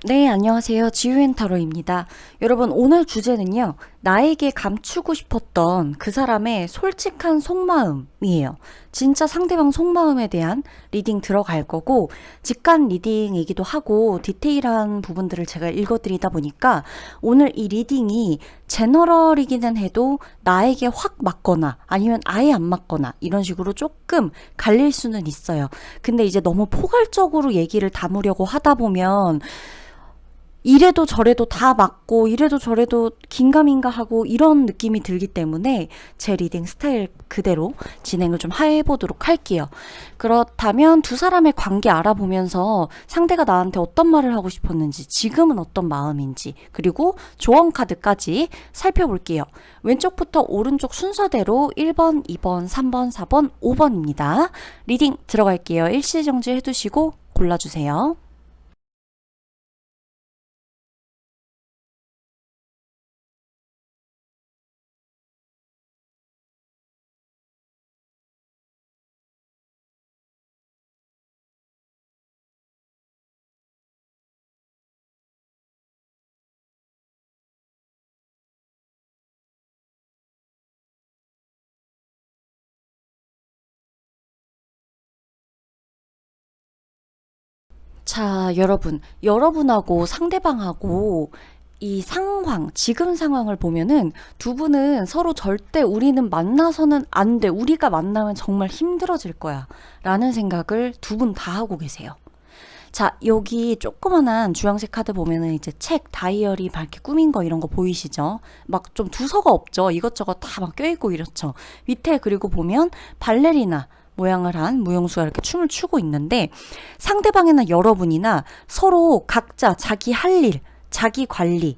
네, 안녕하세요. 지유앤타로입니다. 여러분, 오늘 주제는요, 나에게 감추고 싶었던 그 사람의 솔직한 속마음이에요. 진짜 상대방 속마음에 대한 리딩 들어갈 거고, 직관 리딩이기도 하고, 디테일한 부분들을 제가 읽어드리다 보니까, 오늘 이 리딩이 제너럴이기는 해도 나에게 확 맞거나, 아니면 아예 안 맞거나, 이런 식으로 조금 갈릴 수는 있어요. 근데 이제 너무 포괄적으로 얘기를 담으려고 하다 보면, 이래도 저래도 다 맞고 이래도 저래도 긴가민가 하고 이런 느낌이 들기 때문에 제 리딩 스타일 그대로 진행을 좀 해보도록 할게요. 그렇다면 두 사람의 관계 알아보면서 상대가 나한테 어떤 말을 하고 싶었는지, 지금은 어떤 마음인지, 그리고 조언 카드까지 살펴볼게요. 왼쪽부터 오른쪽 순서대로 1번, 2번, 3번, 4번, 5번입니다. 리딩 들어갈게요. 일시정지 해두시고 골라주세요. 자, 여러분하고 상대방하고 이 상황, 지금 상황을 보면은 두 분은 서로 절대 우리는 만나서는 안 돼. 우리가 만나면 정말 힘들어질 거야. 라는 생각을 두 분 다 하고 계세요. 자, 여기 조그만한 주황색 카드 보면은 이제 책, 다이어리 밝게 꾸민 거 이런 거 보이시죠? 막 좀 두서가 없죠? 이것저것 다 막 껴있고 이렇죠? 밑에 그리고 보면 발레리나 모양을 한 무용수가 이렇게 춤을 추고 있는데 상대방이나 여러분이나 서로 각자 자기 할 일, 자기 관리,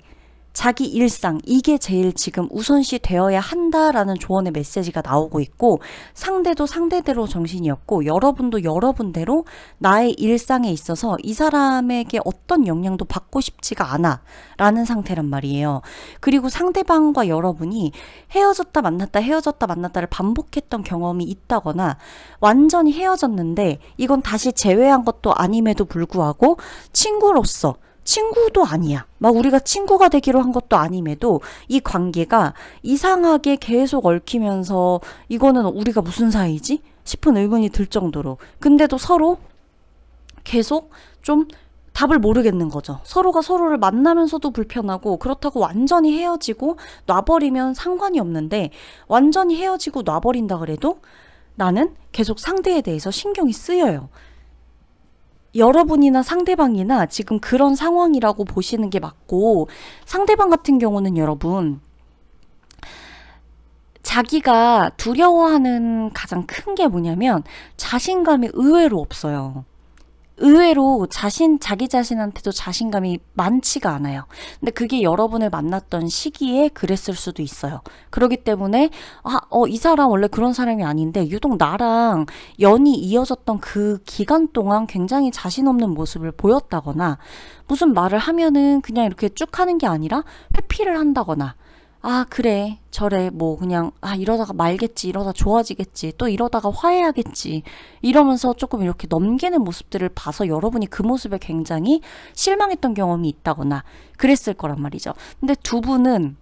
자기 일상 이게 제일 지금 우선시 되어야 한다라는 조언의 메시지가 나오고 있고 상대도 상대대로 정신이 없고 여러분도 여러분대로 나의 일상에 있어서 이 사람에게 어떤 영향도 받고 싶지가 않아 라는 상태란 말이에요. 그리고 상대방과 여러분이 헤어졌다 만났다 헤어졌다 만났다를 반복했던 경험이 있다거나 완전히 헤어졌는데 이건 다시 재회한 것도 아님에도 불구하고 친구로서 친구도 아니야. 막 우리가 친구가 되기로 한 것도 아님에도 이 관계가 이상하게 계속 얽히면서 이거는 우리가 무슨 사이지? 싶은 의문이 들 정도로. 근데도 서로 계속 좀 답을 모르겠는 거죠. 서로가 서로를 만나면서도 불편하고 그렇다고 완전히 헤어지고 놔버리면 상관이 없는데 완전히 헤어지고 놔버린다 그래도 나는 계속 상대에 대해서 신경이 쓰여요. 여러분이나 상대방이나 지금 그런 상황이라고 보시는 게 맞고 상대방 같은 경우는 여러분 자기가 두려워하는 가장 큰 게 뭐냐면 자신감이 의외로 없어요. 의외로 자기 자신한테도 자신감이 많지가 않아요. 근데 그게 여러분을 만났던 시기에 그랬을 수도 있어요. 그렇기 때문에, 이 사람 원래 그런 사람이 아닌데, 유독 나랑 연이 이어졌던 그 기간 동안 굉장히 자신 없는 모습을 보였다거나, 무슨 말을 하면은 그냥 이렇게 쭉 하는 게 아니라 회피를 한다거나, 그래, 저래, 뭐, 그냥, 이러다가 말겠지, 이러다 좋아지겠지, 또 이러다가 화해하겠지, 이러면서 조금 이렇게 넘기는 모습들을 봐서 여러분이 그 모습에 굉장히 실망했던 경험이 있다거나, 그랬을 거란 말이죠. 근데 두 분은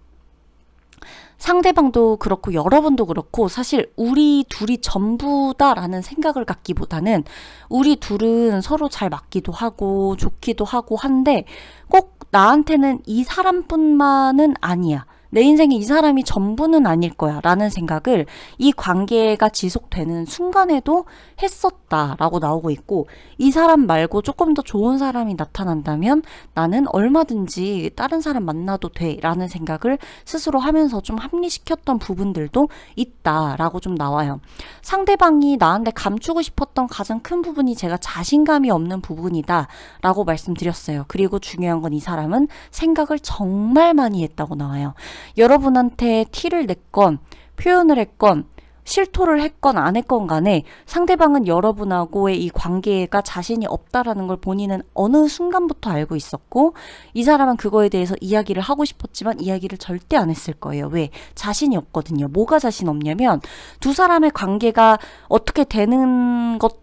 상대방도 그렇고 여러분도 그렇고 사실 우리 둘이 전부다라는 생각을 갖기보다는 우리 둘은 서로 잘 맞기도 하고 좋기도 하고 한데 꼭 나한테는 이 사람뿐만은 아니야. 내 인생에 이 사람이 전부는 아닐 거야 라는 생각을 이 관계가 지속되는 순간에도 했었다라고 나오고 있고 이 사람 말고 조금 더 좋은 사람이 나타난다면 나는 얼마든지 다른 사람 만나도 돼 라는 생각을 스스로 하면서 좀 합리시켰던 부분들도 있다라고 좀 나와요. 상대방이 나한테 감추고 싶었던 가장 큰 부분이 제가 자신감이 없는 부분이다 라고 말씀드렸어요. 그리고 중요한 건 이 사람은 생각을 정말 많이 했다고 나와요. 여러분한테 티를 냈건 표현을 했건 실토를 했건 안 했건 간에 상대방은 여러분하고의 이 관계가 자신이 없다라는 걸 본인은 어느 순간부터 알고 있었고 이 사람은 그거에 대해서 이야기를 하고 싶었지만 이야기를 절대 안 했을 거예요. 왜? 자신이 없거든요. 뭐가 자신 없냐면 두 사람의 관계가 어떻게 되는 것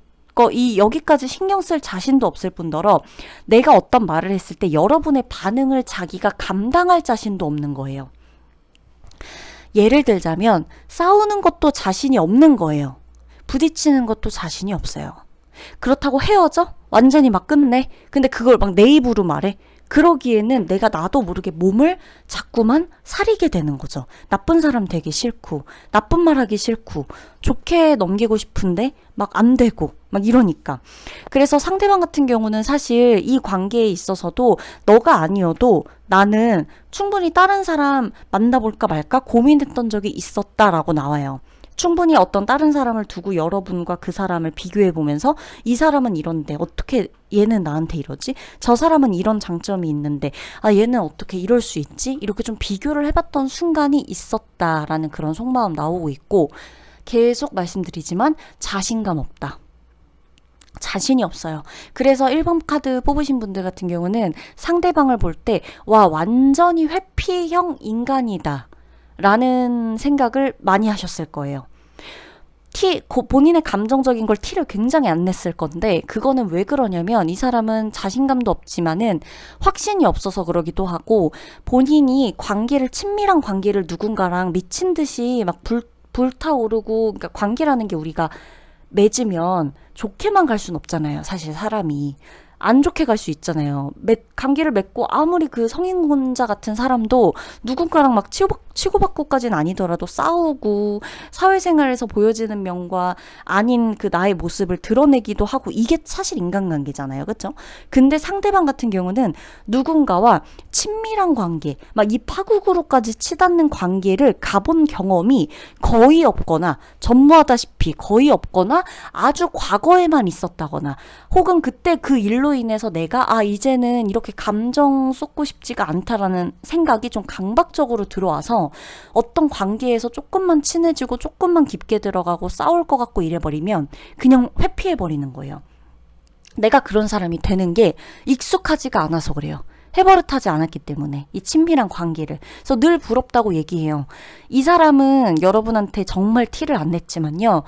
여기까지 신경 쓸 자신도 없을 뿐더러 내가 어떤 말을 했을 때 여러분의 반응을 자기가 감당할 자신도 없는 거예요. 예를 들자면 싸우는 것도 자신이 없는 거예요. 부딪히는 것도 자신이 없어요. 그렇다고 헤어져? 완전히 막 끝내? 근데 그걸 막 내 입으로 말해? 그러기에는 내가 나도 모르게 몸을 자꾸만 사리게 되는 거죠. 나쁜 사람 되기 싫고, 나쁜 말 하기 싫고, 좋게 넘기고 싶은데 막 안 되고, 막 이러니까. 그래서 상대방 같은 경우는 사실 이 관계에 있어서도 너가 아니어도 나는 충분히 다른 사람 만나볼까 말까 고민했던 적이 있었다라고 나와요. 충분히 어떤 다른 사람을 두고 여러분과 그 사람을 비교해 보면서 이 사람은 이런데 어떻게 얘는 나한테 이러지? 저 사람은 이런 장점이 있는데 얘는 어떻게 이럴 수 있지? 이렇게 좀 비교를 해봤던 순간이 있었다라는 그런 속마음 나오고 있고, 계속 말씀드리지만 자신감 없다. 자신이 없어요. 그래서 1번 카드 뽑으신 분들 같은 경우는 상대방을 볼 때 완전히 회피형 인간이다 라는 생각을 많이 하셨을 거예요. 본인의 감정적인 걸 티를 굉장히 안 냈을 건데, 그거는 왜 그러냐면 이 사람은 자신감도 없지만은 확신이 없어서 그러기도 하고, 본인이 친밀한 관계를 누군가랑 미친 듯이 막 불타오르고, 그러니까 관계라는 게 우리가 맺으면 좋게만 갈 순 없잖아요. 사실 사람이 안 좋게 갈 수 있잖아요. 관계를 맺고 아무리 그 성인군자 같은 사람도 누군가랑 막 치고받고까지는 아니더라도 싸우고 사회생활에서 보여지는 면과 아닌 그 나의 모습을 드러내기도 하고, 이게 사실 인간관계잖아요. 그렇죠? 근데 상대방 같은 경우는 누군가와 친밀한 관계, 막 이 파국으로까지 치닫는 관계를 가본 경험이 거의 없거나 전무하다시피 거의 없거나 아주 과거에만 있었다거나, 혹은 그때 그 일로 인해서 내가 이제는 이렇게 감정 쏟고 싶지가 않다라는 생각이 좀 강박적으로 들어와서 어떤 관계에서 조금만 친해지고 조금만 깊게 들어가고 싸울 것 같고 이래버리면 그냥 회피해버리는 거예요. 내가 그런 사람이 되는 게 익숙하지가 않아서 그래요. 해버릇하지 않았기 때문에, 이 친밀한 관계를. 그래서 늘 부럽다고 얘기해요. 이 사람은 여러분한테 정말 티를 안 냈지만요,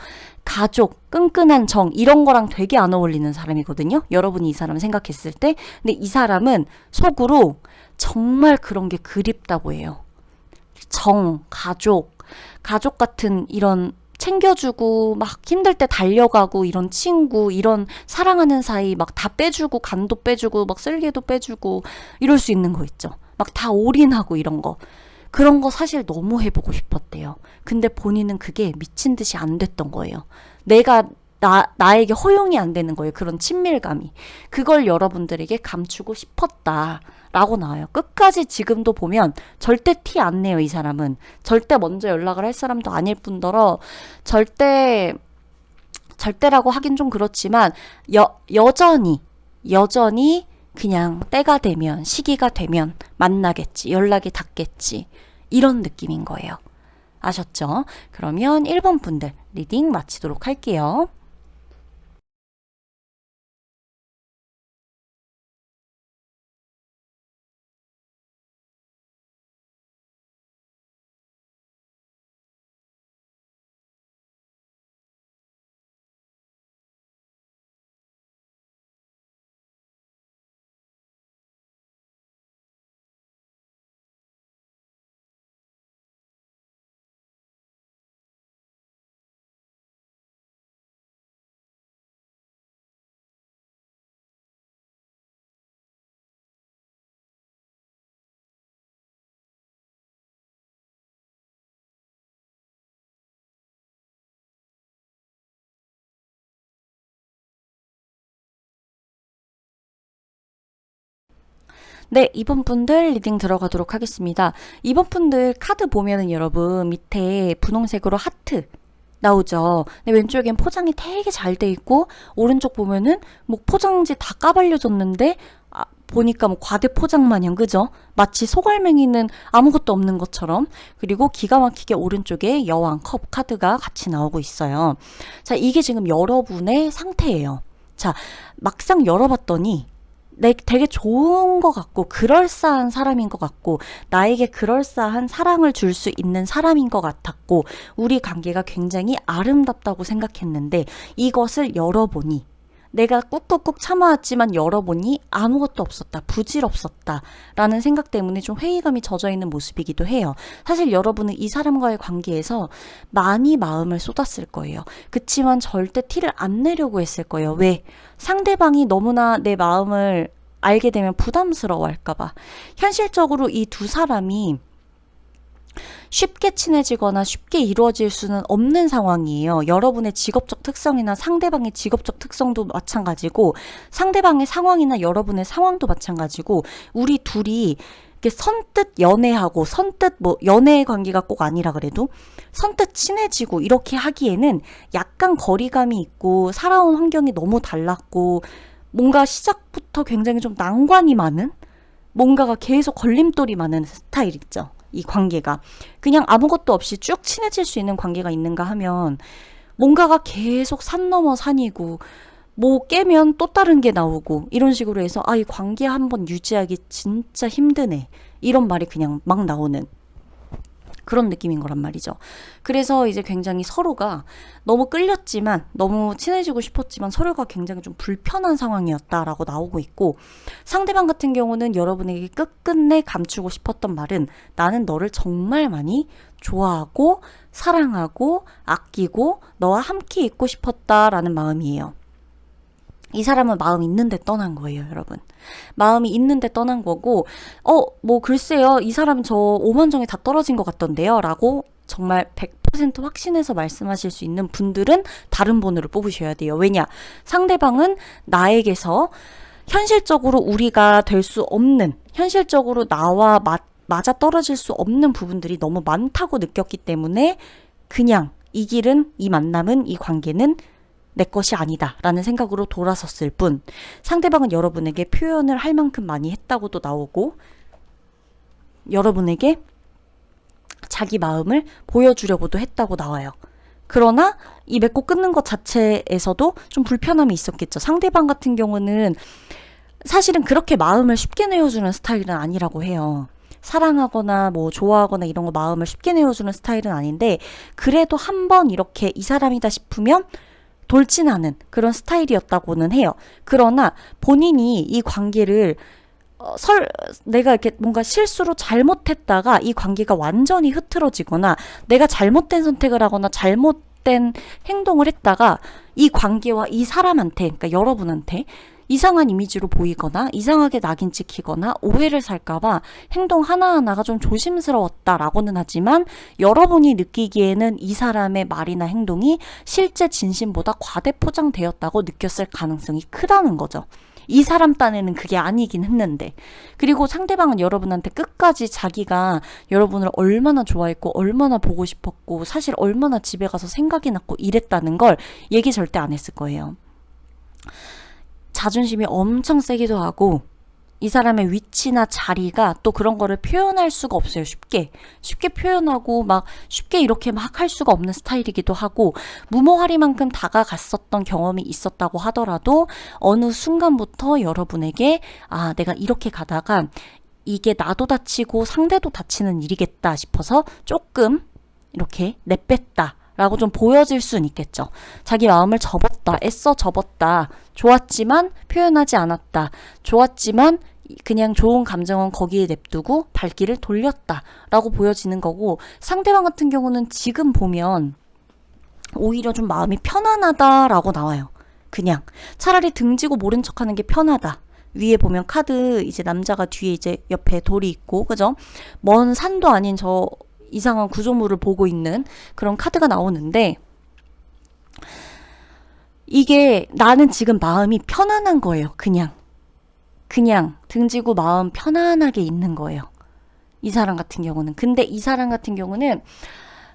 가족, 끈끈한 정, 이런 거랑 되게 안 어울리는 사람이거든요. 여러분이 이 사람을 생각했을 때. 근데 이 사람은 속으로 정말 그런 게 그립다고 해요. 가족 같은 이런 챙겨주고 막 힘들 때 달려가고, 이런 친구, 이런 사랑하는 사이 막 다 빼주고, 간도 빼주고 막 쓸개도 빼주고 이럴 수 있는 거 있죠. 막 다 올인하고 그런 거 사실 너무 해보고 싶었대요. 근데 본인은 그게 미친 듯이 안 됐던 거예요. 나에게 허용이 안 되는 거예요. 그런 친밀감이. 그걸 여러분들에게 감추고 싶었다라고 나와요. 끝까지 지금도 보면 절대 티 안 내요. 이 사람은 절대 먼저 연락을 할 사람도 아닐 뿐더러 절대라고 하긴 좀 그렇지만 여전히 그냥 때가 되면, 시기가 되면 만나겠지, 연락이 닿겠지, 이런 느낌인 거예요. 아셨죠? 그러면 1번 분들 리딩 마치도록 할게요. 네, 2번 분들 리딩 들어가도록 하겠습니다. 2번 분들 카드 보면은 여러분 밑에 분홍색으로 하트 나오죠. 근데 왼쪽엔 포장이 되게 잘 돼 있고, 오른쪽 보면은 뭐 포장지 다 까발려졌는데 보니까 뭐 과대 포장 마냥, 그죠? 마치 소갈맹이는 아무것도 없는 것처럼. 그리고 기가 막히게 오른쪽에 여왕 컵 카드가 같이 나오고 있어요. 자, 이게 지금 여러분의 상태예요. 자, 막상 열어봤더니 되게 좋은 것 같고 그럴싸한 사람인 것 같고 나에게 그럴싸한 사랑을 줄 수 있는 사람인 것 같았고, 우리 관계가 굉장히 아름답다고 생각했는데 이것을 열어보니 내가 꾹꾹꾹 참아왔지만 열어보니 아무것도 없었다. 부질없었다. 라는 생각 때문에 좀 회의감이 젖어있는 모습이기도 해요. 사실 여러분은 이 사람과의 관계에서 많이 마음을 쏟았을 거예요. 그치만 절대 티를 안 내려고 했을 거예요. 왜? 상대방이 너무나 내 마음을 알게 되면 부담스러워 할까봐. 현실적으로 이 두 사람이 쉽게 친해지거나 쉽게 이루어질 수는 없는 상황이에요. 여러분의 직업적 특성이나 상대방의 직업적 특성도 마찬가지고 상대방의 상황이나 여러분의 상황도 마찬가지고 우리 둘이 이렇게 선뜻 연애하고 선뜻 뭐 연애의 관계가 꼭 아니라 그래도 선뜻 친해지고 이렇게 하기에는 약간 거리감이 있고 살아온 환경이 너무 달랐고 뭔가 시작부터 굉장히 좀 난관이 많은 뭔가가 계속 걸림돌이 많은 스타일 있죠. 이 관계가 그냥 아무것도 없이 쭉 친해질 수 있는 관계가 있는가 하면 뭔가가 계속 산 넘어 산이고 뭐 깨면 또 다른 게 나오고 이런 식으로 해서 이 관계 한번 유지하기 진짜 힘드네 이런 말이 그냥 막 나오는 그런 느낌인 거란 말이죠. 그래서 이제 굉장히 서로가 너무 끌렸지만 너무 친해지고 싶었지만 서로가 굉장히 좀 불편한 상황이었다라고 나오고 있고 상대방 같은 경우는 여러분에게 끝끝내 감추고 싶었던 말은 나는 너를 정말 많이 좋아하고 사랑하고 아끼고 너와 함께 있고 싶었다라는 마음이에요. 이 사람은 마음 있는데 떠난 거예요, 여러분. 마음이 있는데 떠난 거고, 뭐 글쎄요, 이 사람은 저 오만정에 다 떨어진 것 같던데요, 라고 정말 100% 확신해서 말씀하실 수 있는 분들은 다른 번호를 뽑으셔야 돼요. 왜냐? 상대방은 나에게서 현실적으로 우리가 될 수 없는, 현실적으로 나와 맞아 떨어질 수 없는 부분들이 너무 많다고 느꼈기 때문에 그냥 이 길은, 이 만남은, 이 관계는 내 것이 아니다 라는 생각으로 돌아섰을 뿐 상대방은 여러분에게 표현을 할 만큼 많이 했다고도 나오고 여러분에게 자기 마음을 보여주려고도 했다고 나와요. 그러나 이 맺고 끊는 것 자체에서도 좀 불편함이 있었겠죠. 상대방 같은 경우는 사실은 그렇게 마음을 쉽게 내어주는 스타일은 아니라고 해요. 사랑하거나 뭐 좋아하거나 이런 거 마음을 쉽게 내어주는 스타일은 아닌데 그래도 한번 이렇게 이 사람이다 싶으면 돌진하는 그런 스타일이었다고는 해요. 그러나 본인이 이 관계를 내가 이렇게 뭔가 실수로 잘못했다가 이 관계가 완전히 흐트러지거나 내가 잘못된 선택을 하거나 잘못된 행동을 했다가 이 관계와 이 사람한테 그러니까 여러분한테 이상한 이미지로 보이거나 이상하게 낙인 찍히거나 오해를 살까봐 행동 하나하나가 좀 조심스러웠다라고는 하지만 여러분이 느끼기에는 이 사람의 말이나 행동이 실제 진심보다 과대포장되었다고 느꼈을 가능성이 크다는 거죠. 이 사람 딴에는 그게 아니긴 했는데 그리고 상대방은 여러분한테 끝까지 자기가 여러분을 얼마나 좋아했고 얼마나 보고 싶었고 사실 얼마나 집에 가서 생각이 났고 이랬다는 걸 얘기 절대 안 했을 거예요. 자존심이 엄청 세기도 하고 이 사람의 위치나 자리가 또 그런 거를 표현할 수가 없어요. 쉽게 표현하고 막 쉽게 이렇게 막 할 수가 없는 스타일이기도 하고 무모하리만큼 다가갔었던 경험이 있었다고 하더라도 어느 순간부터 여러분에게 내가 이렇게 가다가 이게 나도 다치고 상대도 다치는 일이겠다 싶어서 조금 이렇게 내뺐다 라고 좀 보여질 수는 있겠죠. 자기 마음을 접었다, 애써 접었다, 좋았지만 표현하지 않았다, 좋았지만 그냥 좋은 감정은 거기에 냅두고 발길을 돌렸다 라고 보여지는 거고 상대방 같은 경우는 지금 보면 오히려 좀 마음이 편안하다라고 나와요. 그냥 차라리 등지고 모른 척하는 게 편하다. 위에 보면 카드 이제 남자가 뒤에 이제 옆에 돌이 있고 그죠? 먼 산도 아닌 저 이상한 구조물을 보고 있는 그런 카드가 나오는데 이게 나는 지금 마음이 편안한 거예요. 그냥 등지고 마음 편안하게 있는 거예요. 이 사람 같은 경우는. 근데 이 사람 같은 경우는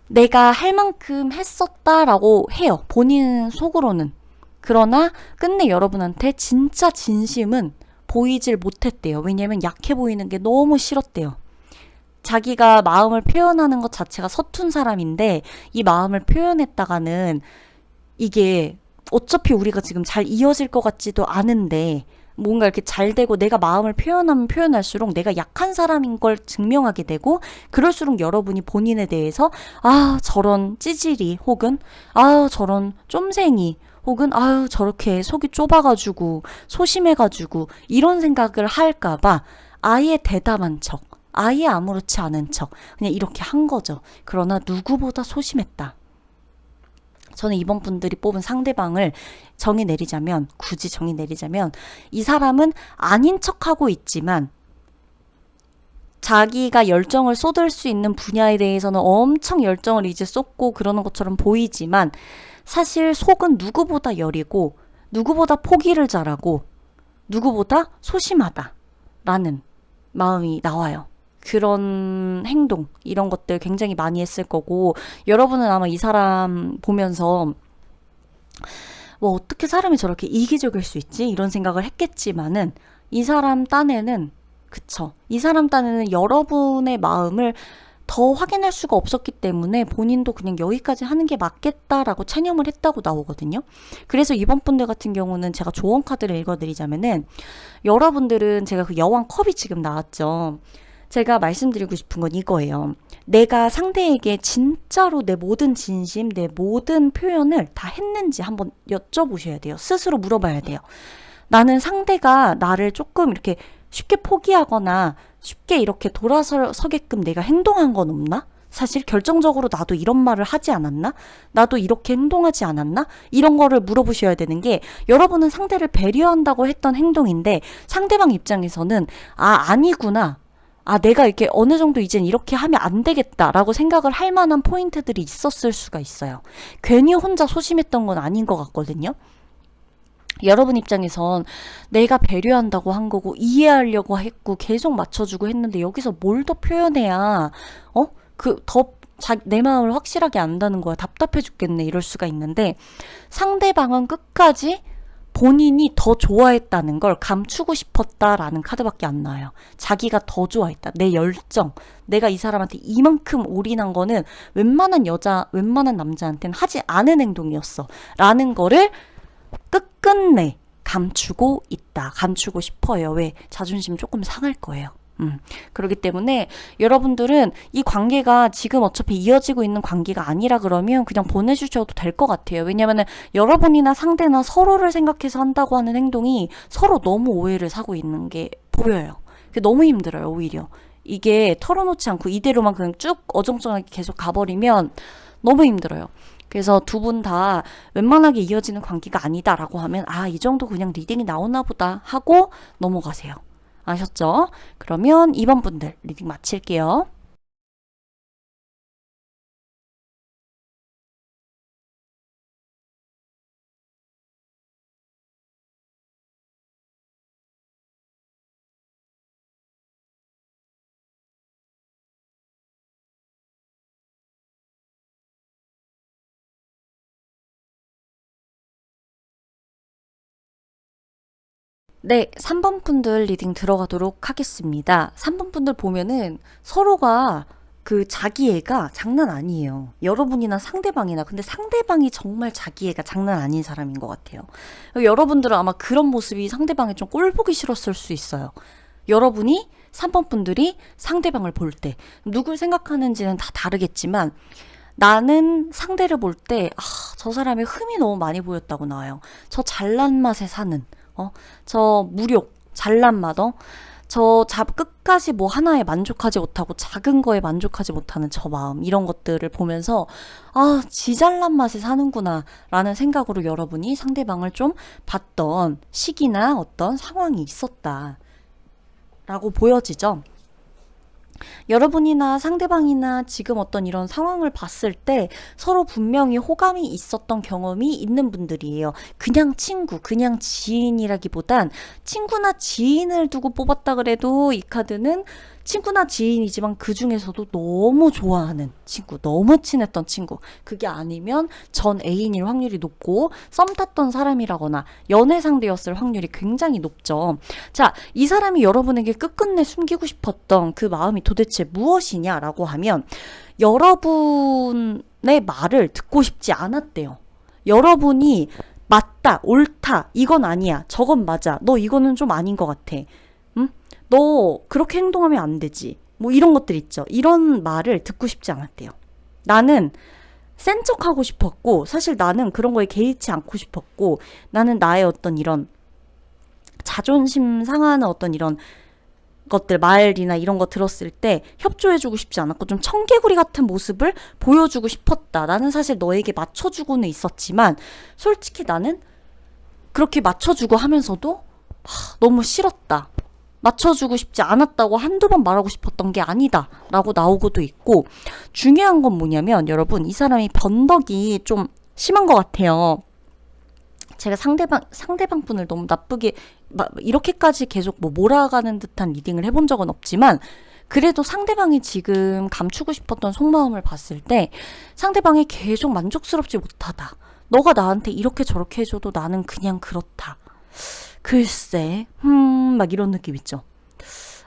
내가 할 만큼 했었다라고 해요. 본인 속으로는. 그러나 끝내 여러분한테 진짜 진심은 보이질 못했대요. 왜냐면 약해 보이는 게 너무 싫었대요. 자기가 마음을 표현하는 것 자체가 서툰 사람인데 이 마음을 표현했다가는 이게 어차피 우리가 지금 잘 이어질 것 같지도 않은데 뭔가 이렇게 잘 되고 내가 마음을 표현하면 표현할수록 내가 약한 사람인 걸 증명하게 되고 그럴수록 여러분이 본인에 대해서 저런 찌질이 혹은 저런 쫌생이 혹은 아유 저렇게 속이 좁아가지고 소심해가지고 이런 생각을 할까봐 아예 대담한 척, 아예 아무렇지 않은 척 그냥 이렇게 한 거죠. 그러나 누구보다 소심했다. 저는 이번 분들이 뽑은 상대방을 굳이 정의 내리자면 이 사람은 아닌 척하고 있지만 자기가 열정을 쏟을 수 있는 분야에 대해서는 엄청 열정을 이제 쏟고 그러는 것처럼 보이지만 사실 속은 누구보다 여리고 누구보다 포기를 잘하고 누구보다 소심하다라는 마음이 나와요. 그런 행동 이런 것들 굉장히 많이 했을 거고 여러분은 아마 이 사람 보면서 뭐 어떻게 사람이 저렇게 이기적일 수 있지? 이런 생각을 했겠지만은 이 사람 딴에는 이 사람 딴에는 여러분의 마음을 더 확인할 수가 없었기 때문에 본인도 그냥 여기까지 하는 게 맞겠다라고 체념을 했다고 나오거든요. 그래서 이번 분들 같은 경우는 제가 조언 카드를 읽어드리자면은 여러분들은 제가 그 여왕 컵이 지금 나왔죠. 제가 말씀드리고 싶은 건 이거예요. 내가 상대에게 진짜로 내 모든 진심, 내 모든 표현을 다 했는지 한번 여쭤보셔야 돼요. 스스로 물어봐야 돼요. 나는 상대가 나를 조금 이렇게 쉽게 포기하거나 쉽게 이렇게 돌아서게끔 내가 행동한 건 없나? 사실 결정적으로 나도 이런 말을 하지 않았나? 나도 이렇게 행동하지 않았나? 이런 거를 물어보셔야 되는 게 여러분은 상대를 배려한다고 했던 행동인데 상대방 입장에서는 아니구나. 내가 이렇게 어느 정도 이젠 이렇게 하면 안 되겠다라고 생각을 할 만한 포인트들이 있었을 수가 있어요. 괜히 혼자 소심했던 건 아닌 것 같거든요. 여러분 입장에선 내가 배려한다고 한 거고 이해하려고 했고 계속 맞춰주고 했는데 여기서 뭘 더 표현해야 내 마음을 확실하게 안다는 거야. 답답해 죽겠네 이럴 수가 있는데 상대방은 끝까지 본인이 더 좋아했다는 걸 감추고 싶었다라는 카드밖에 안 나와요. 자기가 더 좋아했다. 내 열정. 내가 이 사람한테 이만큼 올인한 거는 웬만한 남자한테는 하지 않은 행동이었어. 라는 거를 끝끝내 감추고 있다. 감추고 싶어요. 왜? 자존심 조금 상할 거예요. 그렇기 때문에 여러분들은 이 관계가 지금 어차피 이어지고 있는 관계가 아니라 그러면 그냥 보내주셔도 될 것 같아요. 왜냐면은 여러분이나 상대나 서로를 생각해서 한다고 하는 행동이 서로 너무 오해를 사고 있는 게 보여요. 그게 너무 힘들어요. 오히려 이게 털어놓지 않고 이대로만 그냥 쭉 어정쩡하게 계속 가버리면 너무 힘들어요. 그래서 두 분 다 웬만하게 이어지는 관계가 아니다라고 하면 이 정도 그냥 리딩이 나오나 보다 하고 넘어가세요. 아셨죠? 그러면 2번 분들 리딩 마칠게요. 네, 3번 분들 리딩 들어가도록 하겠습니다. 3번 분들 보면은 서로가 그 자기애가 장난 아니에요. 여러분이나 상대방이나. 근데 상대방이 정말 자기애가 장난 아닌 사람인 것 같아요. 여러분들은 아마 그런 모습이 상대방이 좀 꼴보기 싫었을 수 있어요. 여러분이 3번 분들이 상대방을 볼 때 누굴 생각하는지는 다 다르겠지만 나는 상대를 볼 때 저 사람의 흠이 너무 많이 보였다고 나와요. 저 잘난 맛에 사는 저 무력, 잘난 맛, 끝까지 뭐 하나에 만족하지 못하고 작은 거에 만족하지 못하는 저 마음, 이런 것들을 보면서 지 잘난 맛에 사는구나 라는 생각으로 여러분이 상대방을 좀 봤던 시기나 어떤 상황이 있었다 라고 보여지죠. 여러분이나 상대방이나 지금 어떤 이런 상황을 봤을 때 서로 분명히 호감이 있었던 경험이 있는 분들이에요. 그냥 친구, 그냥 지인이라기보단 친구나 지인을 두고 뽑았다 그래도 이 카드는 친구나 지인이지만 그 중에서도 너무 좋아하는 친구, 너무 친했던 친구. 그게 아니면 전 애인일 확률이 높고 썸 탔던 사람이라거나 연애 상대였을 확률이 굉장히 높죠. 자, 이 사람이 여러분에게 끝끝내 숨기고 싶었던 그 마음이 도대체 무엇이냐라고 하면 여러분의 말을 듣고 싶지 않았대요. 여러분이 맞다, 옳다, 이건 아니야, 저건 맞아, 너 이거는 좀 아닌 것 같아, 너 그렇게 행동하면 안 되지, 뭐 이런 것들 있죠. 이런 말을 듣고 싶지 않았대요. 나는 센 척하고 싶었고, 사실 나는 그런 거에 개의치 않고 싶었고, 나는 나의 어떤 이런 자존심 상하는 어떤 이런 것들, 말이나 이런 거 들었을 때 협조해주고 싶지 않았고 좀 청개구리 같은 모습을 보여주고 싶었다. 나는 사실 너에게 맞춰주고는 있었지만 솔직히 나는 그렇게 맞춰주고 하면서도 너무 싫었다. 맞춰주고 싶지 않았다고 한두 번 말하고 싶었던 게 아니다 라고 나오고도 있고, 중요한 건 뭐냐면 여러분, 이 사람이 변덕이 좀 심한 것 같아요. 제가 상대방 분을 너무 나쁘게 이렇게까지 계속 뭐 몰아가는 듯한 리딩을 해본 적은 없지만, 그래도 상대방이 지금 감추고 싶었던 속마음을 봤을 때 상대방이 계속 만족스럽지 못하다. 너가 나한테 이렇게 저렇게 해줘도 나는 그냥 그렇다. 글쎄, 막 이런 느낌 있죠.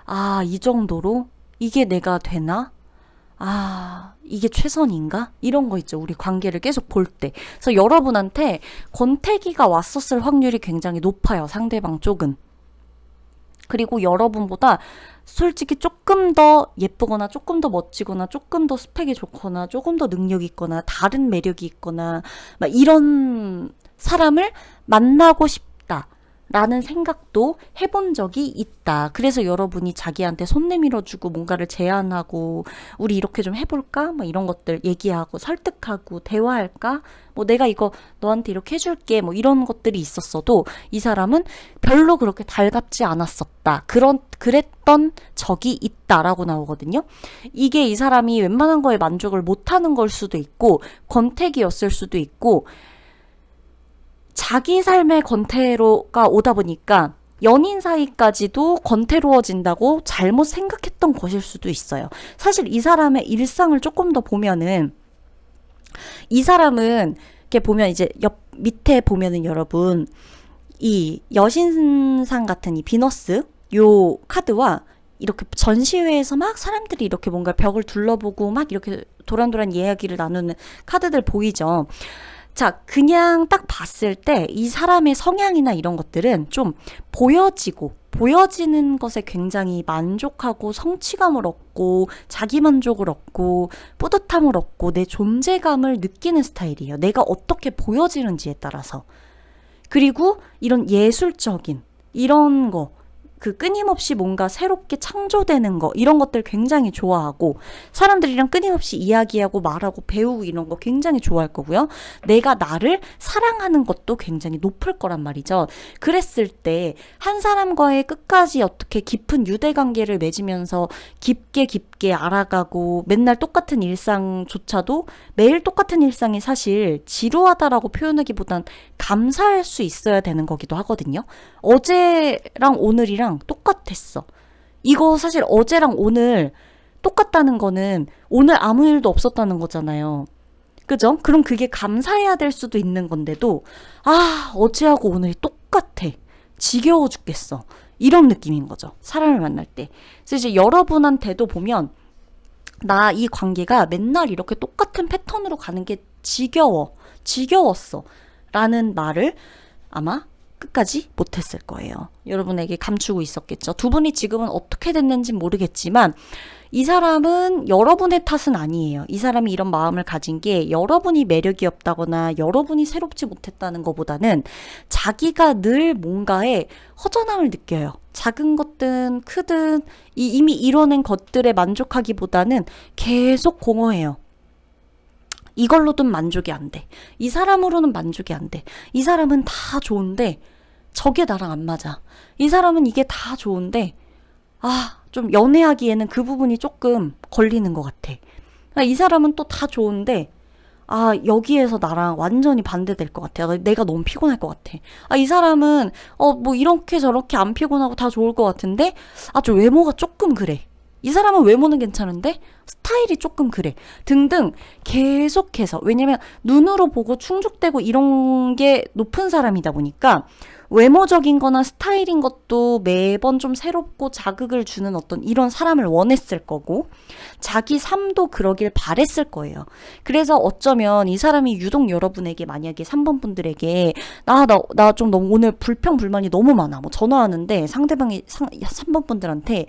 아, 이 정도로 이게 내가 되나? 아, 이게 최선인가? 이런 거 있죠. 우리 관계를 계속 볼 때. 그래서 여러분한테 권태기가 왔었을 확률이 굉장히 높아요. 상대방 쪽은. 그리고 여러분보다 솔직히 조금 더 예쁘거나 조금 더 멋지거나 조금 더 스펙이 좋거나 조금 더 능력이 있거나 다른 매력이 있거나 막 이런 사람을 만나고 싶다 라는 생각도 해본 적이 있다. 그래서 여러분이 자기한테 손 내밀어주고 뭔가를 제안하고 우리 이렇게 좀 해볼까? 막 이런 것들 얘기하고 설득하고 대화할까? 뭐 내가 이거 너한테 이렇게 해줄게. 뭐 이런 것들이 있었어도 이 사람은 별로 그렇게 달갑지 않았었다. 그랬던 적이 있다라고 나오거든요. 이게 이 사람이 웬만한 거에 만족을 못하는 걸 수도 있고 권태기였을 수도 있고, 자기 삶의 권태로가 오다 보니까 연인 사이까지도 권태로워진다고 잘못 생각했던 것일 수도 있어요. 사실 이 사람의 일상을 조금 더 보면은, 이 사람은 이렇게 보면 이제 옆 밑에 보면은 여러분, 이 여신상 같은 이 비너스 요 카드와 이렇게 전시회에서 막 사람들이 이렇게 뭔가 벽을 둘러보고 막 이렇게 도란도란 이야기를 나누는 카드들 보이죠? 자, 그냥 딱 봤을 때 이 사람의 성향이나 이런 것들은 좀 보여지는 것에 굉장히 만족하고 성취감을 얻고 자기만족을 얻고 뿌듯함을 얻고 내 존재감을 느끼는 스타일이에요. 내가 어떻게 보여지는지에 따라서. 그리고 이런 예술적인 이런 거, 그 끊임없이 뭔가 새롭게 창조되는 거, 이런 것들 굉장히 좋아하고, 사람들이랑 끊임없이 이야기하고 말하고 배우고 이런 거 굉장히 좋아할 거고요. 내가 나를 사랑하는 것도 굉장히 높을 거란 말이죠. 그랬을 때 한 사람과의 끝까지 어떻게 깊은 유대관계를 맺으면서 깊게 알아가고, 맨날 똑같은 일상조차도 매일 똑같은 일상이 사실 지루하다라고 표현하기보단 감사할 수 있어야 되는 거기도 하거든요. 어제랑 오늘이랑 똑같았어. 이거 사실 어제랑 오늘 똑같다는 거는 오늘 아무 일도 없었다는 거잖아요. 그죠? 그럼 그게 감사해야 될 수도 있는 건데도, 어제하고 오늘이 똑같아. 지겨워 죽겠어. 이런 느낌인 거죠. 사람을 만날 때. 그래서 이제 여러분한테도 보면, 나 이 관계가 맨날 이렇게 똑같은 패턴으로 가는 게 지겨웠어. 라는 말을 아마 끝까지 못했을 거예요. 여러분에게 감추고 있었겠죠. 두 분이 지금은 어떻게 됐는지 모르겠지만 이 사람은 여러분의 탓은 아니에요. 이 사람이 이런 마음을 가진 게 여러분이 매력이 없다거나 여러분이 새롭지 못했다는 것보다는 자기가 늘 뭔가에 허전함을 느껴요. 작은 것든 크든 이미 이뤄낸 것들에 만족하기보다는 계속 공허해요. 이걸로든 만족이 안 돼. 이 사람으로는 만족이 안 돼. 이 사람은 다 좋은데 저게 나랑 안 맞아. 이 사람은 이게 다 좋은데 좀 연애하기에는 그 부분이 조금 걸리는 것 같아. 이 사람은 또 다 좋은데 여기에서 나랑 완전히 반대될 것 같아. 내가 너무 피곤할 것 같아. 이 사람은 뭐 이렇게 저렇게 안 피곤하고 다 좋을 것 같은데 좀 외모가 조금 그래. 이 사람은 외모는 괜찮은데 스타일이 조금 그래. 등등 계속해서, 왜냐면 눈으로 보고 충족되고 이런 게 높은 사람이다 보니까 외모적인 거나 스타일인 것도 매번 좀 새롭고 자극을 주는 어떤 이런 사람을 원했을 거고, 자기 삶도 그러길 바랬을 거예요. 그래서 어쩌면 이 사람이 유독 여러분에게, 만약에 3번 분들에게 나 좀 너무 오늘 불평불만이 너무 많아, 뭐 전화하는데 상대방이 3번 분들한테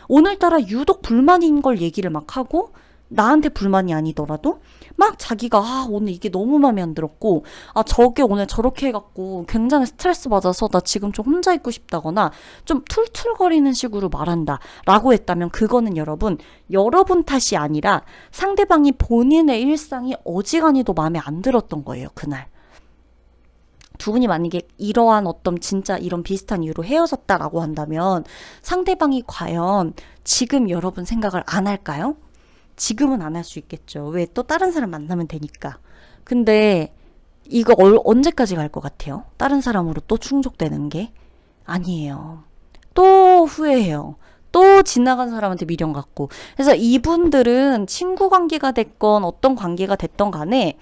오늘따라 유독 불만인 걸 얘기를 막 하고, 나한테 불만이 아니더라도 막 자기가 오늘 이게 너무 마음에 안 들었고 저게 오늘 저렇게 해갖고 굉장히 스트레스 받아서 나 지금 좀 혼자 있고 싶다거나 좀 툴툴거리는 식으로 말한다 라고 했다면 그거는 여러분 탓이 아니라 상대방이 본인의 일상이 어지간히도 마음에 안 들었던 거예요. 그날 두 분이 만약에 이러한 어떤 진짜 이런 비슷한 이유로 헤어졌다라고 한다면 상대방이 과연 지금 여러분 생각을 안 할까요? 지금은 안 할 수 있겠죠. 왜? 또 다른 사람 만나면 되니까. 근데 이거 언제까지 갈 것 같아요? 다른 사람으로 또 충족되는 게? 아니에요. 또 후회해요. 또 지나간 사람한테 미련 갖고. 그래서 이분들은 친구 관계가 됐건 어떤 관계가 됐던 간에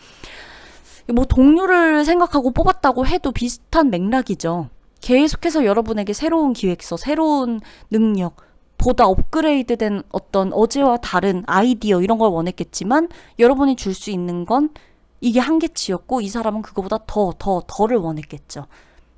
뭐 동료를 생각하고 뽑았다고 해도 비슷한 맥락이죠. 계속해서 여러분에게 새로운 기획서, 새로운 능력, 보다 업그레이드된 어떤 어제와 다른 아이디어 이런 걸 원했겠지만 여러분이 줄 수 있는 건 이게 한계치였고 이 사람은 그거보다 더를 원했겠죠.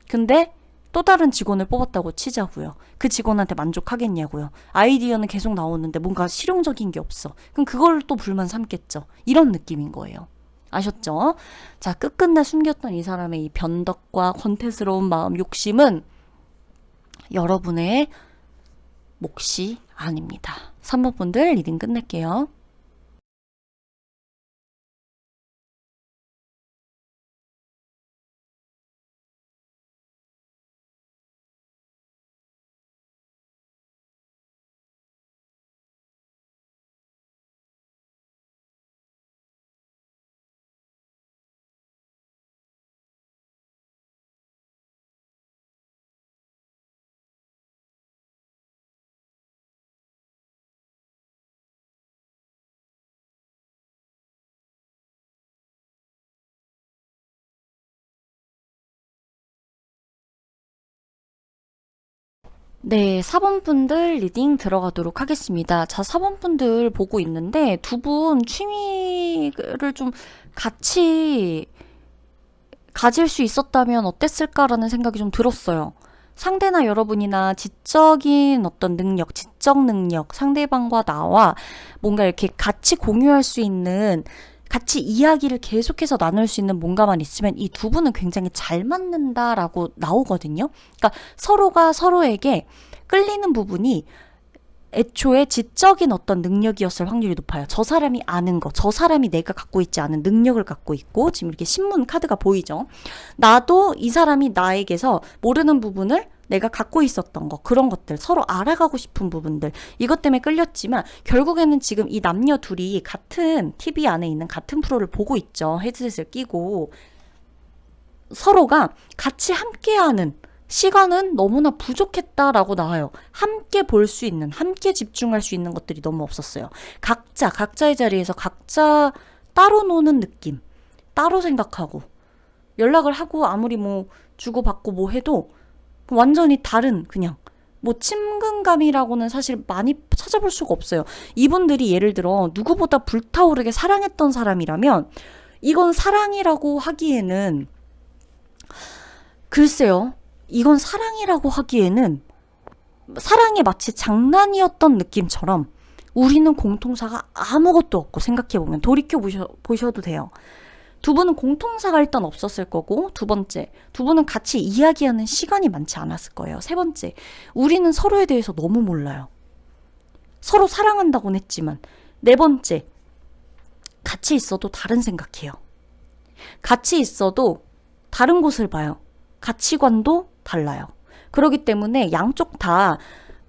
근데 또 다른 직원을 뽑았다고 치자고요. 그 직원한테 만족하겠냐고요. 아이디어는 계속 나오는데 뭔가 실용적인 게 없어. 그럼 그걸 또 불만 삼겠죠. 이런 느낌인 거예요. 아셨죠? 자, 끝끝내 숨겼던 이 사람의 이 변덕과 권태스러운 마음, 욕심은 여러분의 몫이 아닙니다. 3번 분들 리딩 끝낼게요. 네, 4번 분들 리딩 들어가도록 하겠습니다. 자, 4번 분들 보고 있는데 두 분 취미를 좀 같이 가질 수 있었다면 어땠을까라는 생각이 좀 들었어요. 상대나 여러분이나 지적인 어떤 능력, 지적 능력, 상대방과 나와 뭔가 이렇게 같이 공유할 수 있는 같이 이야기를 계속해서 나눌 수 있는 뭔가만 있으면 이 두 분은 굉장히 잘 맞는다라고 나오거든요. 그러니까 서로가 서로에게 끌리는 부분이 애초에 지적인 어떤 능력이었을 확률이 높아요. 저 사람이 아는 거, 저 사람이 내가 갖고 있지 않은 능력을 갖고 있고, 지금 이렇게 신문 카드가 보이죠? 나도 이 사람이 나에게서 모르는 부분을 내가 갖고 있었던 거, 그런 것들, 서로 알아가고 싶은 부분들, 이것 때문에 끌렸지만, 결국에는 지금 이 남녀 둘이 같은 TV 안에 있는 같은 프로를 보고 있죠. 헤드셋을 끼고. 서로가 같이 함께하는 시간은 너무나 부족했다라고 나와요. 함께 볼 수 있는, 함께 집중할 수 있는 것들이 너무 없었어요. 각자의 자리에서 각자 따로 노는 느낌, 따로 생각하고, 연락을 하고 아무리 뭐 주고받고 뭐 해도 완전히 다른 그냥 뭐 친근감이라고는 사실 많이 찾아볼 수가 없어요. 이분들이 예를 들어 누구보다 불타오르게 사랑했던 사람이라면 이건 사랑이라고 하기에는 글쎄요. 이건 사랑이라도 하기에는 사랑이 마치 장난이었던 느낌처럼 우리는 공통사가 아무것도 없고 생각해보면 돌이켜 보셔도 돼요. 두 분은 공통사가 일단 없었을 거고, 두 번째, 두 분은 같이 이야기하는 시간이 많지 않았을 거예요. 세 번째, 우리는 서로에 대해서 너무 몰라요. 서로 사랑한다고는 했지만. 네 번째, 같이 있어도 다른 생각해요. 같이 있어도 다른 곳을 봐요. 가치관도 달라요. 그렇기 때문에 양쪽 다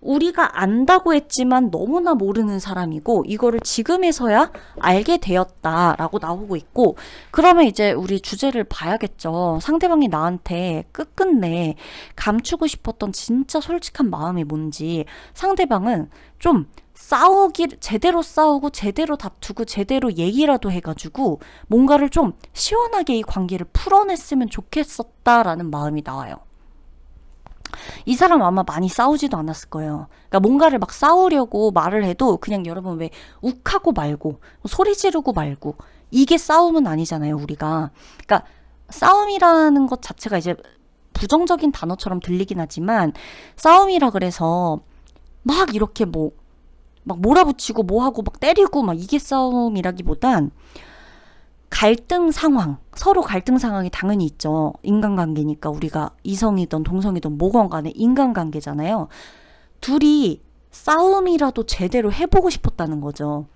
우리가 안다고 했지만 너무나 모르는 사람이고 이거를 지금에서야 알게 되었다라고 나오고 있고, 그러면 이제 우리 주제를 봐야겠죠. 상대방이 나한테 끝끝내 감추고 싶었던 진짜 솔직한 마음이 뭔지. 상대방은 좀 제대로 싸우고 제대로 다투고 제대로 얘기라도 해가지고 뭔가를 좀 시원하게 이 관계를 풀어냈으면 좋겠었다라는 마음이 나와요. 이 사람 아마 많이 싸우지도 않았을 거예요. 그러니까 뭔가를 막 싸우려고 말을 해도 그냥 여러분 왜 욱하고 말고 소리 지르고 말고, 이게 싸움은 아니잖아요, 우리가. 그러니까 싸움이라는 것 자체가 이제 부정적인 단어처럼 들리긴 하지만, 싸움이라 그래서 막 이렇게 막 몰아붙이고 뭐하고 막 때리고 막 이게 싸움이라기보단 갈등 상황, 서로 갈등 상황이 당연히 있죠. 인간관계니까 우리가 이성이든 동성이든 뭐건 간에 인간관계잖아요. 둘이 싸움이라도 제대로 해보고 싶었다는 거죠.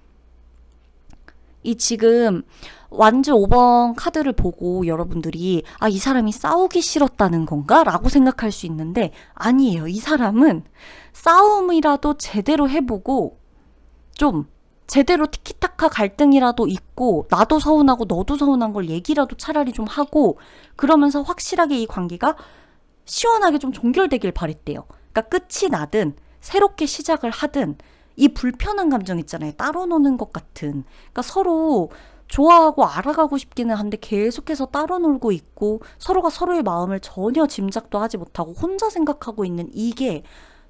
이 지금 완즈 5번 카드를 보고 여러분들이 이 사람이 싸우기 싫었다는 건가? 라고 생각할 수 있는데 아니에요. 이 사람은 싸움이라도 제대로 해보고 좀 제대로 티키타카 갈등이라도 있고 나도 서운하고 너도 서운한 걸 얘기라도 차라리 좀 하고 그러면서 확실하게 이 관계가 시원하게 좀 종결되길 바랬대요. 그러니까 끝이 나든 새롭게 시작을 하든 이 불편한 감정 있잖아요. 따로 노는 것 같은. 그러니까 서로 좋아하고 알아가고 싶기는 한데 계속해서 따로 놀고 있고 서로가 서로의 마음을 전혀 짐작도 하지 못하고 혼자 생각하고 있는 이게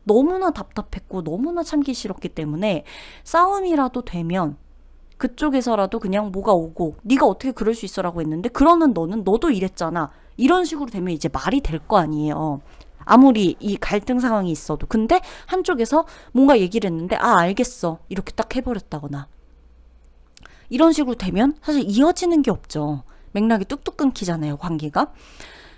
너무나 답답했고 너무나 참기 싫었기 때문에 싸움이라도 되면 그쪽에서라도 그냥 뭐가 오고 네가 어떻게 그럴 수 있어 라고 했는데 그러는 너도 이랬잖아. 이런 식으로 되면 이제 말이 될 거 아니에요. 아무리 이 갈등 상황이 있어도. 근데 한쪽에서 뭔가 얘기를 했는데 알겠어. 이렇게 딱 해버렸다거나. 이런 식으로 되면 사실 이어지는 게 없죠. 맥락이 뚝뚝 끊기잖아요, 관계가.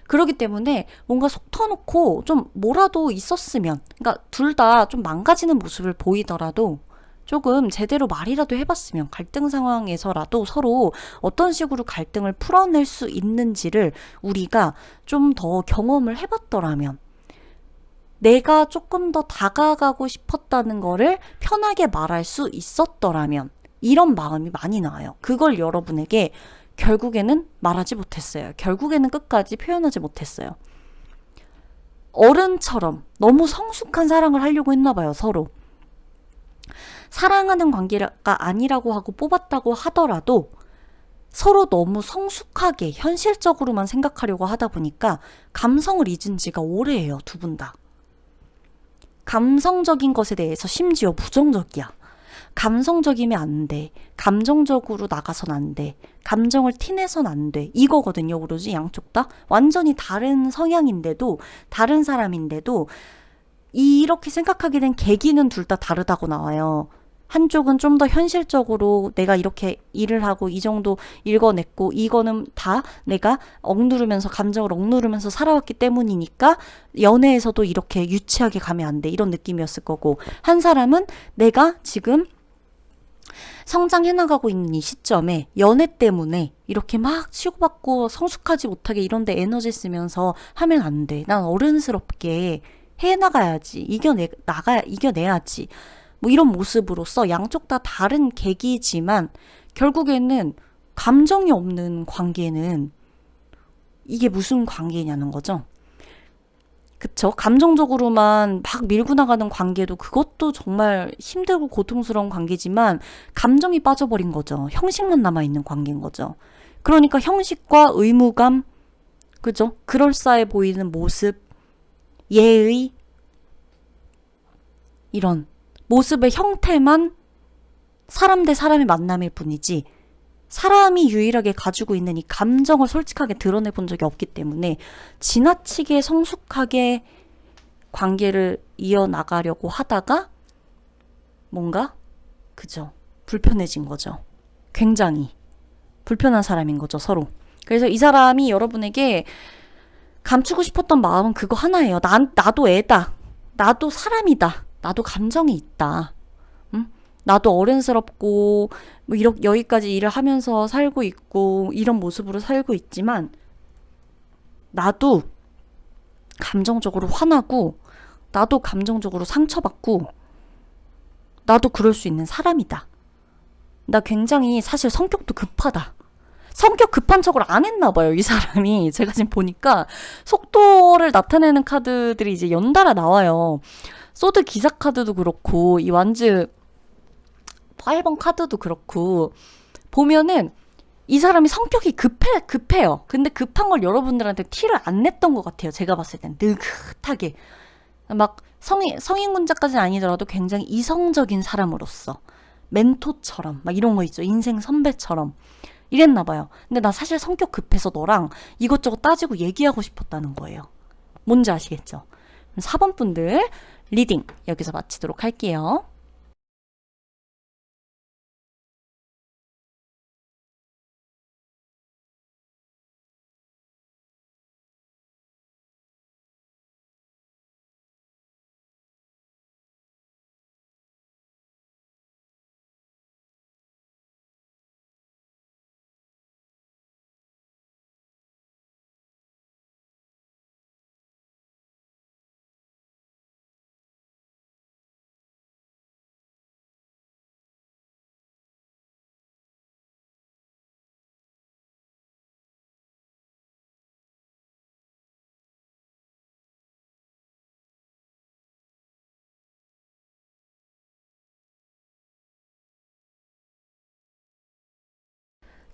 그렇기 때문에 뭔가 속 터놓고 좀 뭐라도 있었으면, 그러니까 둘 다 좀 망가지는 모습을 보이더라도 조금 제대로 말이라도 해봤으면 갈등 상황에서라도 서로 어떤 식으로 갈등을 풀어낼 수 있는지를 우리가 좀 더 경험을 해봤더라면 내가 조금 더 다가가고 싶었다는 거를 편하게 말할 수 있었더라면 이런 마음이 많이 나와요. 그걸 여러분에게 결국에는 말하지 못했어요. 결국에는 끝까지 표현하지 못했어요. 어른처럼 너무 성숙한 사랑을 하려고 했나 봐요, 서로. 사랑하는 관계가 아니라고 하고 뽑았다고 하더라도 서로 너무 성숙하게 현실적으로만 생각하려고 하다 보니까 감성을 잊은 지가 오래예요, 두 분 다. 감성적인 것에 대해서 심지어 부정적이야. 감성적이면 안 돼. 감정적으로 나가선 안 돼. 감정을 티내선 안 돼. 이거거든요, 오로지 양쪽 다. 완전히 다른 성향인데도, 다른 사람인데도 이렇게 생각하게 된 계기는 둘 다 다르다고 나와요. 한쪽은 좀 더 현실적으로 내가 이렇게 일을 하고 이 정도 읽어냈고 이거는 다 내가 억누르면서 감정을 억누르면서 살아왔기 때문이니까 연애에서도 이렇게 유치하게 가면 안 돼. 이런 느낌이었을 거고 한 사람은 내가 지금 성장해 나가고 있는 이 시점에 연애 때문에 이렇게 막 치고받고 성숙하지 못하게 이런데 에너지 쓰면서 하면 안 돼. 난 어른스럽게 해나가야지. 이겨내야지. 뭐 이런 모습으로서 양쪽 다 다른 계기지만 결국에는 감정이 없는 관계는 이게 무슨 관계냐는 거죠. 그쵸? 감정적으로만 막 밀고 나가는 관계도 그것도 정말 힘들고 고통스러운 관계지만 감정이 빠져버린 거죠. 형식만 남아있는 관계인 거죠. 그러니까 형식과 의무감, 그죠? 그럴싸해 보이는 모습, 예의, 이런 모습의 형태만 사람 대 사람의 만남일 뿐이지 사람이 유일하게 가지고 있는 이 감정을 솔직하게 드러내본 적이 없기 때문에 지나치게 성숙하게 관계를 이어나가려고 하다가 뭔가 그죠? 불편해진 거죠. 굉장히 불편한 사람인 거죠, 서로. 그래서 이 사람이 여러분에게 감추고 싶었던 마음은 그거 하나예요. 나도 애다. 나도 사람이다. 나도 감정이 있다. 응? 나도 어른스럽고 뭐 여기까지 일을 하면서 살고 있고 이런 모습으로 살고 있지만 나도 감정적으로 화나고 나도 감정적으로 상처받고 나도 그럴 수 있는 사람이다. 나 굉장히 사실 성격도 급하다. 성격 급한 척을 안 했나 봐요, 이 사람이. 제가 지금 보니까 속도를 나타내는 카드들이 이제 연달아 나와요. 소드 기사 카드도 그렇고 이 완즈 8번 카드도 그렇고 보면은 이 사람이 성격이 급해요. 근데 급한 걸 여러분들한테 티를 안 냈던 것 같아요. 제가 봤을 땐 느긋하게 막 성인군자까지는 아니더라도 굉장히 이성적인 사람으로서 멘토처럼 막 이런 거 있죠. 인생 선배처럼 이랬나 봐요. 근데 나 사실 성격 급해서 너랑 이것저것 따지고 얘기하고 싶었다는 거예요. 뭔지 아시겠죠? 4번 분들 리딩 여기서 마치도록 할게요.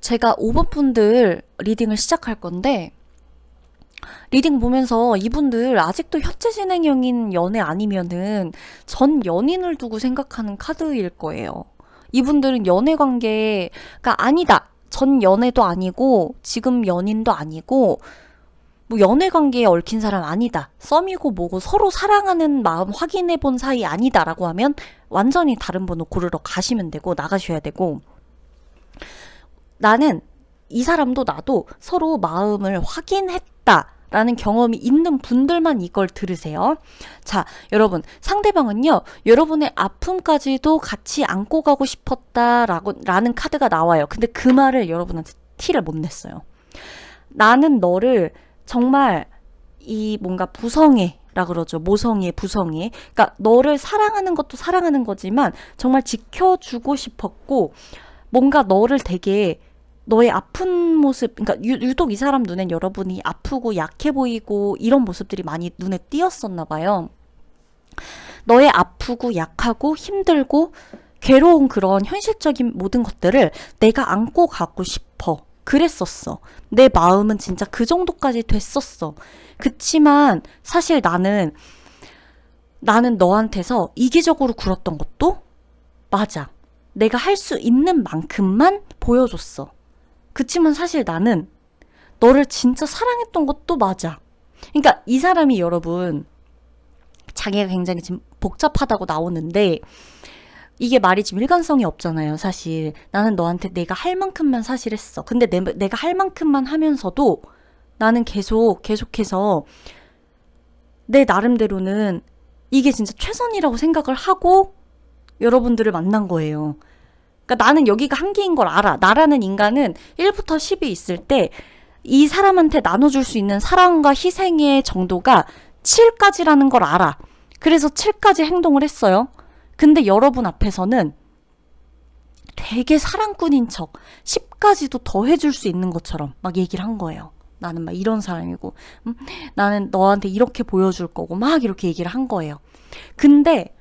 제가 5번 분들 리딩을 시작할 건데, 리딩 보면서 이분들 아직도 현재 진행형인 연애 아니면은 전 연인을 두고 생각하는 카드일 거예요. 이분들은 연애 관계가 아니다. 전 연애도 아니고 지금 연인도 아니고 뭐 연애 관계에 얽힌 사람 아니다. 썸이고 뭐고 서로 사랑하는 마음 확인해 본 사이 아니다라고 하면 완전히 다른 번호 고르러 가시면 되고 나가셔야 되고, 나는 이 사람도 나도 서로 마음을 확인했다라는 경험이 있는 분들만 이걸 들으세요. 자, 여러분, 상대방은요, 여러분의 아픔까지도 같이 안고 가고 싶었다라는 카드가 나와요. 근데 그 말을 여러분한테 티를 못 냈어요. 나는 너를 정말 이 뭔가 부성애라 그러죠. 모성애, 부성애. 그러니까 너를 사랑하는 것도 사랑하는 거지만 정말 지켜주고 싶었고, 뭔가 너를 되게 너의 아픈 모습, 그러니까 유독 이 사람 눈엔 여러분이 아프고 약해 보이고 이런 모습들이 많이 눈에 띄었었나 봐요. 너의 아프고 약하고 힘들고 괴로운 그런 현실적인 모든 것들을 내가 안고 가고 싶어. 그랬었어. 내 마음은 진짜 그 정도까지 됐었어. 그치만 사실 나는 너한테서 이기적으로 굴었던 것도 맞아. 내가 할 수 있는 만큼만 보여줬어. 그치만 사실 나는 너를 진짜 사랑했던 것도 맞아. 그러니까 이 사람이 여러분, 자기가 굉장히 지금 복잡하다고 나오는데 이게 말이 지금 일관성이 없잖아요. 사실 나는 너한테 내가 할 만큼만 사실 했어. 근데 내가 할 만큼만 하면서도 나는 계속해서 내 나름대로는 이게 진짜 최선이라고 생각을 하고 여러분들을 만난 거예요. 그러니까 나는 여기가 한계인 걸 알아. 나라는 인간은 1부터 10이 있을 때 이 사람한테 나눠줄 수 있는 사랑과 희생의 정도가 7까지라는 걸 알아. 그래서 7까지 행동을 했어요. 근데 여러분 앞에서는 되게 사랑꾼인 척 10까지도 더 해줄 수 있는 것처럼 막 얘기를 한 거예요. 나는 막 이런 사람이고, 나는 너한테 이렇게 보여줄 거고 막 이렇게 얘기를 한 거예요. 근데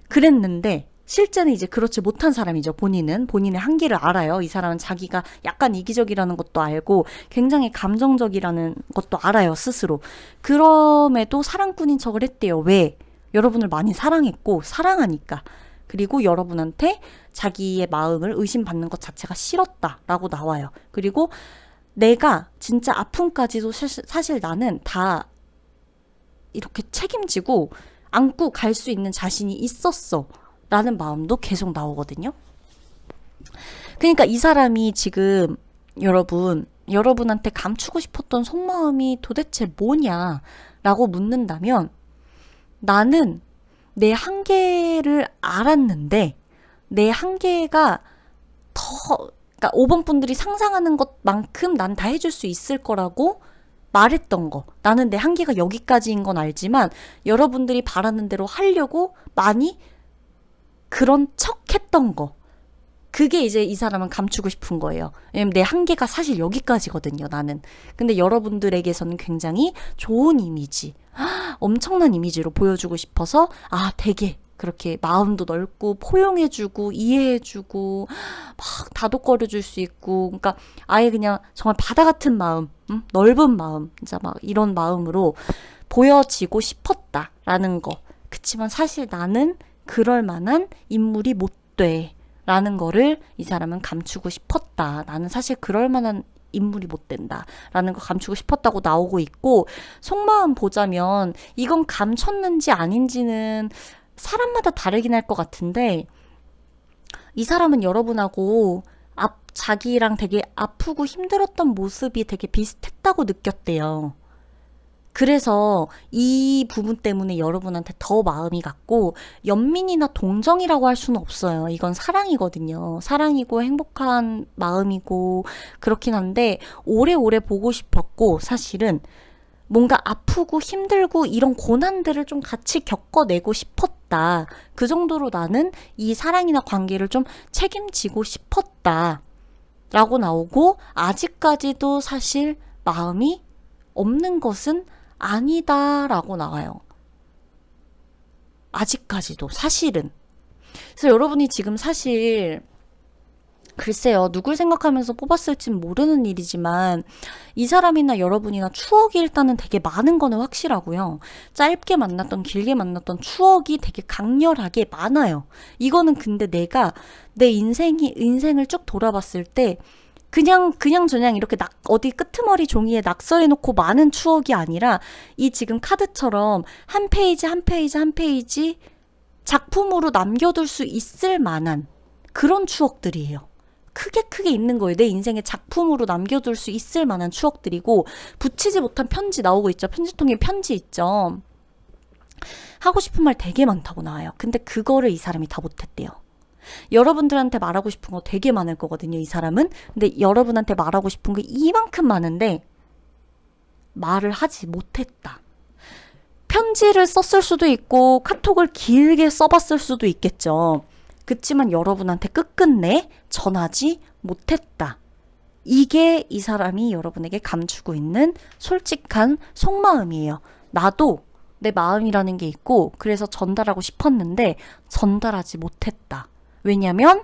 그랬는데 실제는 이제 그렇지 못한 사람이죠. 본인의 한계를 알아요. 이 사람은 자기가 약간 이기적이라는 것도 알고 굉장히 감정적이라는 것도 알아요, 스스로. 그럼에도 사랑꾼인 척을 했대요. 왜? 여러분을 많이 사랑했고 사랑하니까. 그리고 여러분한테 자기의 마음을 의심받는 것 자체가 싫었다라고 나와요. 그리고 내가 진짜 아픔까지도 사실 나는 다 이렇게 책임지고 안고 갈 수 있는 자신이 있었어 라는 마음도 계속 나오거든요. 그러니까 이 사람이 지금 여러분한테 감추고 싶었던 속마음이 도대체 뭐냐라고 묻는다면, 나는 내 한계를 알았는데 내 한계가 그러니까 5번 분들이 상상하는 것만큼 난 다 해줄 수 있을 거라고 말했던 거. 나는 내 한계가 여기까지인 건 알지만 여러분들이 바라는 대로 하려고 많이 그런 척 했던 거. 그게 이제 이 사람은 감추고 싶은 거예요. 왜냐면 내 한계가 사실 여기까지거든요, 나는. 근데 여러분들에게서는 굉장히 좋은 이미지, 엄청난 이미지로 보여주고 싶어서 되게 그렇게 마음도 넓고 포용해주고 이해해주고 막 다독거려줄 수 있고, 그러니까 아예 그냥 정말 바다 같은 마음, 넓은 마음, 진짜 막 이런 마음으로 보여지고 싶었다라는 거. 그치만 사실 나는 그럴 만한 인물이 못 돼 라는 거를 이 사람은 감추고 싶었다. 나는 사실 그럴 만한 인물이 못 된다 라는 거 감추고 싶었다고 나오고 있고, 속마음 보자면 이건 감췄는지 아닌지는 사람마다 다르긴 할 것 같은데, 이 사람은 여러분하고 자기랑 되게 아프고 힘들었던 모습이 되게 비슷했다고 느꼈대요. 그래서 이 부분 때문에 여러분한테 더 마음이 갔고, 연민이나 동정이라고 할 수는 없어요. 이건 사랑이거든요. 사랑이고 행복한 마음이고 그렇긴 한데, 오래오래 보고 싶었고, 사실은 뭔가 아프고 힘들고 이런 고난들을 좀 같이 겪어내고 싶었다. 그 정도로 나는 이 사랑이나 관계를 좀 책임지고 싶었다 라고 나오고, 아직까지도 사실 마음이 없는 것은 아니다라고 나와요. 아직까지도 사실은. 그래서 여러분이 지금 사실 글쎄요, 누굴 생각하면서 뽑았을진 모르는 일이지만 이 사람이나 여러분이나 추억이 일단은 되게 많은 거는 확실하고요. 짧게 만났던 길게 만났던 추억이 되게 강렬하게 많아요. 이거는 근데 내가 내 인생을 쭉 돌아봤을 때 그냥 이렇게 어디 끄트머리 종이에 낙서해 놓고 많은 추억이 아니라 이 지금 카드처럼 한 페이지 한 페이지 한 페이지 작품으로 남겨둘 수 있을 만한 그런 추억들이에요. 크게 있는 거예요. 내 인생의 작품으로 남겨둘 수 있을 만한 추억들이고, 붙이지 못한 편지 나오고 있죠. 편지통에 편지 있죠. 하고 싶은 말 되게 많다고 나와요. 근데 그거를 이 사람이 다 못했대요. 여러분들한테 말하고 싶은 거 되게 많을 거거든요, 이 사람은. 근데 여러분한테 말하고 싶은 게 이만큼 많은데 말을 하지 못했다. 편지를 썼을 수도 있고 카톡을 길게 써봤을 수도 있겠죠. 그치만 여러분한테 끝끝내 전하지 못했다. 이게 이 사람이 여러분에게 감추고 있는 솔직한 속마음이에요. 나도 내 마음이라는 게 있고 그래서 전달하고 싶었는데 전달하지 못했다. 왜냐면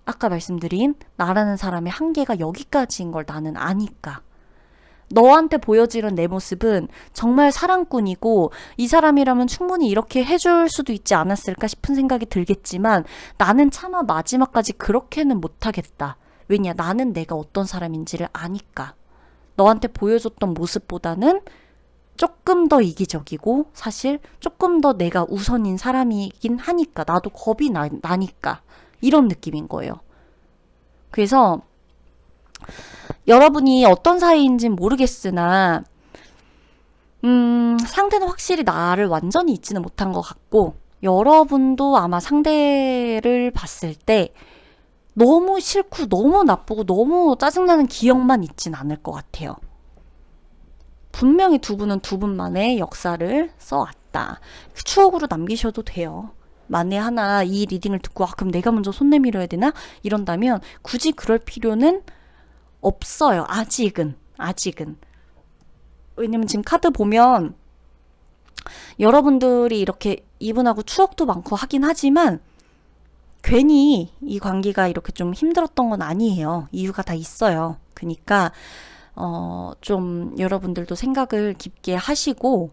아까 말씀드린 나라는 사람의 한계가 여기까지인 걸 나는 아니까. 너한테 보여지는 내 모습은 정말 사랑꾼이고 이 사람이라면 충분히 이렇게 해줄 수도 있지 않았을까 싶은 생각이 들겠지만 나는 차마 마지막까지 그렇게는 못하겠다. 왜냐, 나는 내가 어떤 사람인지를 아니까. 너한테 보여줬던 모습보다는 조금 더 이기적이고 사실 조금 더 내가 우선인 사람이긴 하니까. 나도 겁이 나니까. 이런 느낌인 거예요. 그래서 여러분이 어떤 사이인지는 모르겠으나 상대는 확실히 나를 완전히 잊지는 못한 것 같고, 여러분도 아마 상대를 봤을 때 너무 싫고 너무 나쁘고 너무 짜증나는 기억만 있진 않을 것 같아요. 분명히 두 분은 두 분만의 역사를 써왔다. 추억으로 남기셔도 돼요. 만에 하나 이 리딩을 듣고 그럼 내가 먼저 손 내밀어야 되나? 이런다면 굳이 그럴 필요는 없어요. 아직은. 왜냐면 지금 카드 보면 여러분들이 이렇게 이분하고 추억도 많고 하긴 하지만 괜히 이 관계가 이렇게 좀 힘들었던 건 아니에요. 이유가 다 있어요. 그러니까 좀 여러분들도 생각을 깊게 하시고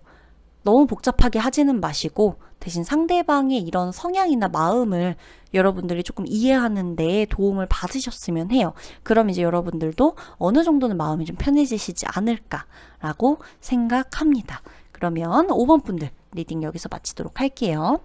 너무 복잡하게 하지는 마시고 대신 상대방의 이런 성향이나 마음을 여러분들이 조금 이해하는 데 도움을 받으셨으면 해요. 그럼 이제 여러분들도 어느 정도는 마음이 좀 편해지시지 않을까라고 생각합니다. 그러면 5번 분들 리딩 여기서 마치도록 할게요.